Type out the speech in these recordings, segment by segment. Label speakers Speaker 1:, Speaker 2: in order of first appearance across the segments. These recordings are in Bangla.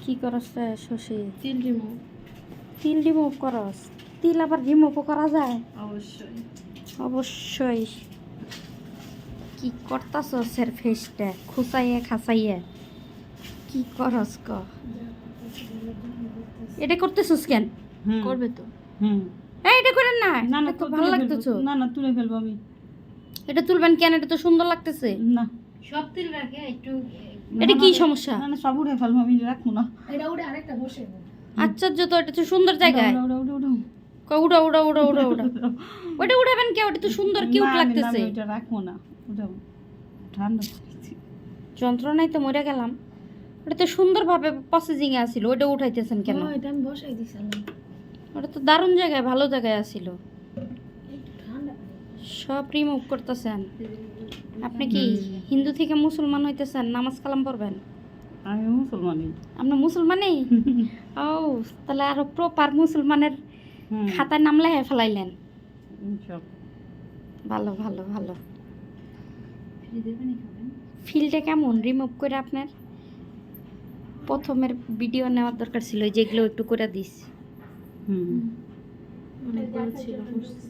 Speaker 1: কি করস রে শশী?
Speaker 2: তিল রিমুভ।
Speaker 1: তিল রিমুভ করস? তিল আবার রিমুভও করা যায়?
Speaker 2: অবশ্যই।
Speaker 1: অবশ্যই। কি করতাছ এর ফেসটা খুসাইয়ে খাসাইয়ে? কি করস ক? এটা করতেছস কেন?
Speaker 2: করবে তো।
Speaker 1: এটা করেন না।
Speaker 2: না না
Speaker 1: তো ভালো লাগতেছে।
Speaker 2: না না তুলে ফেলবো আমি।
Speaker 1: এটা তুলবেন কেন? এটা তো সুন্দর লাগতেছে।
Speaker 2: না
Speaker 3: সব তিল রাখে একটু
Speaker 1: এটা কি সমস্যা?
Speaker 2: না না সব উড়ে ফেলবো আমি, রাখবো না।
Speaker 3: এটা উড়ে আরেকটা বসে
Speaker 1: আশ্চর্য তো, এটা তো সুন্দর জায়গায়।
Speaker 2: উড়া উড়া উড়া
Speaker 1: উড়া উড়া উড়া উড়া উড়া। ওটা উঠাবেন কে? ওটা তো সুন্দর কিউট লাগতেছে।
Speaker 2: ওটা রাখবো না, উঠাবো। ঠান্ডা
Speaker 1: যন্ত্রণায় তো মরে গেলাম। ওটা তো সুন্দরভাবে প্রসেসিং এ আছিল, ওটা উঠাইতেছেন কেন?
Speaker 3: এটা আমি বসাই দিছিলাম।
Speaker 1: ওটা তো দারুণ জায়গায়, ভালো জায়গায় আছিল।
Speaker 3: একটু ঠান্ডা
Speaker 1: সব রিমুভ করতেছেন। আপনি কি হিন্দু থেকে মুসলমান হইতেছেন? নামাজ কালাম পড়বেন?
Speaker 2: আমি মুসলমানই।
Speaker 1: আপনি মুসলমানই? ও, তাহলে আরো প্রপার মুসলমানের খাতায় নাম লেখা ফেলাইলেন। ভালো ভালো ভালো। ফিলটা কেমন রিমুভ করে আপনার? প্রথমের ভিডিও নেওয়ার দরকার ছিল, যেগুলো একটু করে দিস।
Speaker 3: অনেকগুলো ছিল।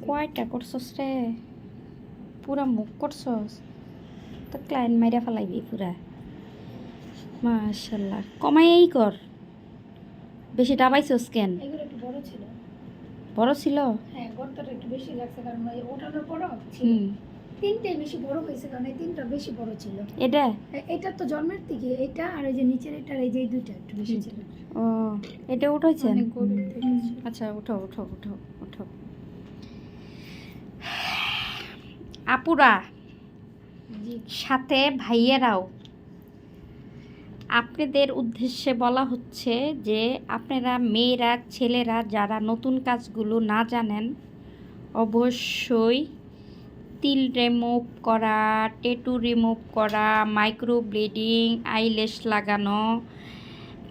Speaker 1: কয়টা করছস রে? পুরা মুখ করছস তো ক্লায়েন্ট মাইরা ফেলাইবি পুরা। মাশাআল্লাহ, কমাইই কর। বেশি ডাবাইছস কেন?
Speaker 3: এগুলো একটু বড় ছিল।
Speaker 1: বড় ছিল?
Speaker 3: হ্যাঁ, গর্তটা একটু বেশি লাগছে কারণ ওই ওঠানোর পরও ছিল। তিনটে বেশি বড় হয়েছে কারণ এই তিনটা বেশি বড় ছিল।
Speaker 1: এটা
Speaker 3: এটা তো জন্মের থেকে, এটা আর এই যে নিচের এটা আর এই যে এই দুইটা একটু বেশি ছিল।
Speaker 1: ও, এটা উঠাইছেন?
Speaker 3: অনেক গভীর থেকে ছিল।
Speaker 1: আচ্ছা, উঠো উঠো উঠো উঠো। আপুরা
Speaker 3: জি।
Speaker 1: সাথে ভাইয়েরাও, আপনাদের উদ্দেশ্যে বলা হচ্ছে যে আপনারা মেয়েরা ছেলেরা যারা নতুন কাজগুলো না জানেন, অবশ্যই তিল রিমুভ করা, ট্যাটু রিমুভ করা, মাইক্রো ব্লেডিং, আইল্যাশ লাগানো,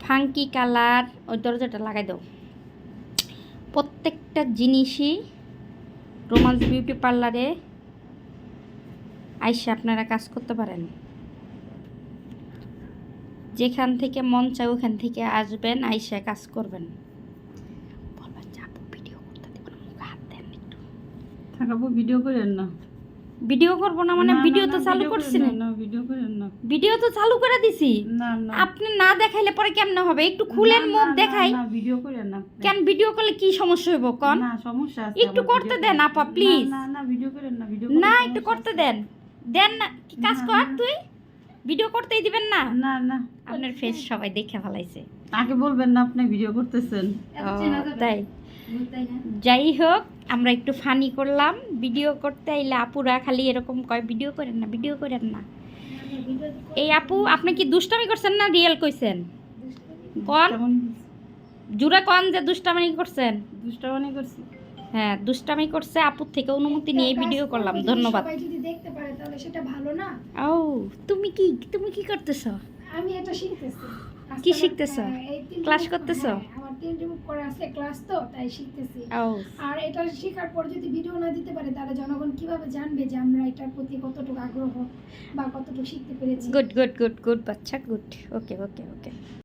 Speaker 1: ফাঙ্কি কালার, ওই দরজাটা লাগাই দাও, প্রত্যেকটা জিনিসই রোমান্স বিউটি পার্লারে আইসা আপনারা কাজ করতে পারেন। যেখান থেকে মন চায় ওখান থেকে আসবেন, আইসা কাজ করবেন। বলবেন যে আপু ভিডিও করতে দেবেন, মুখে হাত দেন একটু।
Speaker 2: থাকাবো ভিডিও করেন না।
Speaker 1: ভিডিও করবো না মানে? ভিডিও তো চালু করছি না।
Speaker 2: না ভিডিও করেন না।
Speaker 1: ভিডিও তো চালু করে দিছি।
Speaker 2: না না
Speaker 1: আপনি না দেখাইলে পরে কেমনে হবে? একটু খুলেন মুখ দেখাই।
Speaker 2: না ভিডিও করেন না।
Speaker 1: কেন ভিডিও করলে কি সমস্যা হইব কোন?
Speaker 2: না সমস্যা আছে।
Speaker 1: একটু করতে দেন আপা প্লিজ।
Speaker 2: না না ভিডিও করেন না, ভিডিও
Speaker 1: না, একটু করতে দেন। দেন না, কি কাজ কর তুই? ভিডিও করতেই দিবেন না?
Speaker 2: না না
Speaker 1: আপনার ফেস সবাই দেখে ফেলাইছে।
Speaker 2: আগে বলবেন না আপনি ভিডিও করতেছেন।
Speaker 1: তাই যাই হোক, আমরা একটু ফানি করলাম। ভিডিও করতে আইলে আপুরা খালি এরকম কয় ভিডিও করেন না, ভিডিও করেন না। এই আপু আপনি কি দুষ্টামি করছেন না রিয়েল কইছেন? কোন জুরা কোন যে দুষ্টামি করছেন?
Speaker 2: দুষ্টামি করছি।
Speaker 1: হ্যাঁ, দুষ্টামি করছে। আপুর থেকে অনুমতি নিয়ে ভিডিও করলাম। ধন্যবাদ।
Speaker 3: সবাই যদি দেখতে পারে তাহলে সেটা ভালো না?
Speaker 1: ও, তুমি কি করতেছো?
Speaker 3: আমি এটা শিখতেছি।
Speaker 1: কি শিখতেছো? ক্লাস করতেছো?
Speaker 3: আমার তিল রিমুভ করা আছে ক্লাস, তো তাই শিখতেছি।
Speaker 1: ও,
Speaker 3: আর এটা শেখার পর যদি ভিডিও না দিতে পারে তাহলে জনগণ কিভাবে জানবে যে আমরা এটার প্রতি কতটুকু আগ্রহ বা কতটুকু শিখতে পেরেছি?
Speaker 1: গুড গুড গুড গুড বাচ্চা, গুড। ওকে ওকে ওকে।